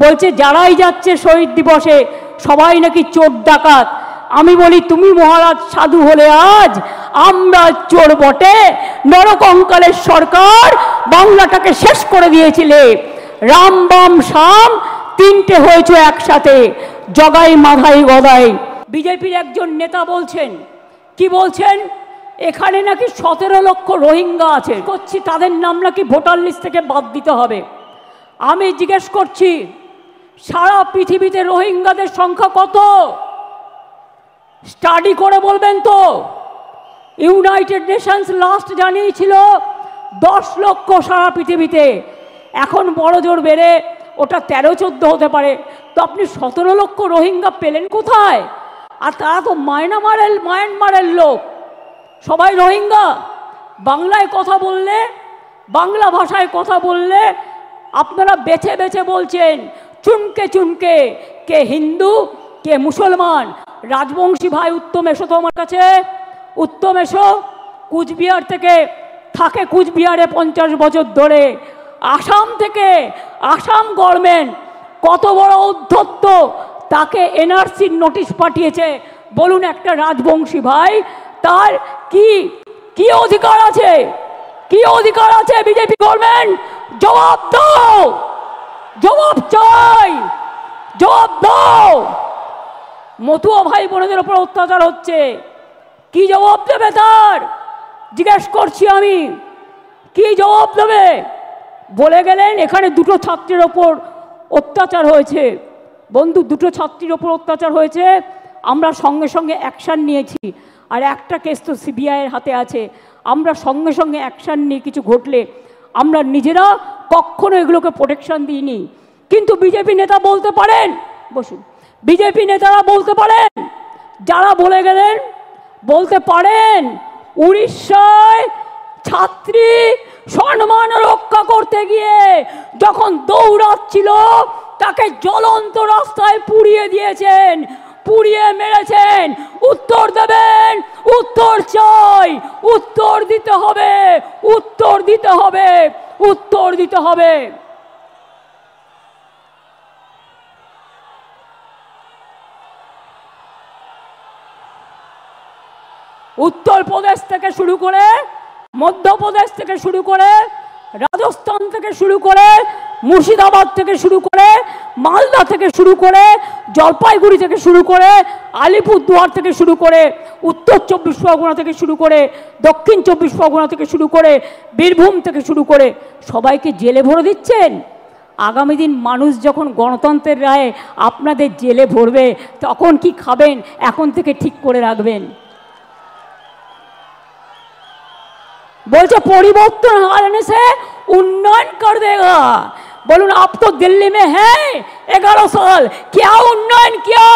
বলছে যারাই যাচ্ছে শহীদ দিবসে সবাই নাকি চোর ডাকাত। আমি বলি তুমি মহারাজ সাধু হলে আজ আমরা চোর বটে। নরকঙ্কালের সরকার বাংলাটাকে শেষ করে দিয়েছিলে। রাম বাম শাম তিনটে হয়েছে একসাথে, জগাই মাধাই গদাই। বিজেপির একজন নেতা বলছেন, কি বলছেন, এখানে নাকি 17 লক্ষ রোহিঙ্গা আছে, করছি তাদের নাম নাকি ভোটার লিস্ট থেকে বাদ দিতে হবে। আমি জিজ্ঞেস করছি সারা পৃথিবীতে রোহিঙ্গাদের সংখ্যা কত? স্টাডি করে বলবেন তো। ইউনাইটেড নেশনস লাস্ট জানিয়েছিল 10 লক্ষ সারা পৃথিবীতে। এখন বড় জোর বেড়ে ওটা 13-14 হতে পারে। তো আপনি 17 লক্ষ রোহিঙ্গা পেলেন কোথায়? আর তারা তো মায়ানমারের লোক, সবাই রোহিঙ্গা। বাংলায় কথা বললে, বাংলা ভাষায় কথা বললে আপনারা বেছে বেছে বলছেন চুনকে চুনকে, কে হিন্দু কে মুসলমান। রাজবংশী ভাই উত্তম এসো তো আমার কাছে, উত্তম এসো। কুচবিহার থেকে থাকে, কুচবিহারে 50 বছর ধরে। আসাম থেকে, আসাম গভর্নমেন্ট কত বড় উদ্ধত্ত, তাকে এনআরসির নোটিশ পাঠিয়েছে। বলুন একটা রাজবংশী ভাই তার কি কি অধিকার আছে? কি অধিকার আছে বিজেপি গভর্নমেন্ট? জবাব দাও, জবাব চাই, জবাব দাও। মতুয়া ভাই বোনদের উপর অত্যাচার হচ্ছে, কি জবাব দেবে তার? জিজ্ঞেস করছি আমি, কি জবাব দেবে? বলে গেলেন এখানে 2টো ছাত্রের ওপর অত্যাচার হয়েছে। বন্ধু, 2টো ছাত্রীর ওপর অত্যাচার হয়েছে, আমরা সঙ্গে সঙ্গে অ্যাকশান নিয়েছি। আর একটা কেস তো সিবিআইয়ের হাতে আছে। আমরা সঙ্গে সঙ্গে অ্যাকশান নিয়ে কিছু ঘটলে আমরা নিজেরা কখনো এগুলোকে প্রোটেকশন দিইনি। কিন্তু বিজেপি নেতা বলতে পারেন, বসুন, বিজেপি নেতারা বলতে পারেন, যারা বলে গেলেন বলতে পারেন উড়িষ্যায় ছাত্রী সম্মান রক্ষা করতে গিয়ে যখন দৌড়াচ্ছিল তাকে জ্বলন্ত রাস্তায় পুড়িয়ে দিয়েছেন, পুড়িয়ে মেরেছেন। উত্তর দেবেন, উত্তর চাই, উত্তর দিতে হবে, উত্তর দিতে হবে, উত্তর দিতে হবে। উত্তরপ্রদেশ থেকে শুরু করে, মধ্যপ্রদেশ থেকে শুরু করে, রাজস্থান থেকে শুরু করে, মুর্শিদাবাদ থেকে শুরু করে, মালদা থেকে শুরু করে, জলপাইগুড়ি থেকে শুরু করে, আলিপুরদুয়ার থেকে শুরু করে, উত্তর 24 পরগনা থেকে শুরু করে, দক্ষিণ 24 পরগনা থেকে শুরু করে, বীরভূম থেকে শুরু করে সবাইকে জেলে ভরে দিচ্ছেন। আগামী দিন মানুষ যখন গণতন্ত্রের রায়ে আপনাদের জেলে ভরবে তখন কি খাবেন এখন থেকে ঠিক করে রাখবেন। बोलते परिवर्तन आने से उन्नयन कर देगा। बोलून आप तो दिल्ली में हैं 11 साल, क्या उन्नयन किया?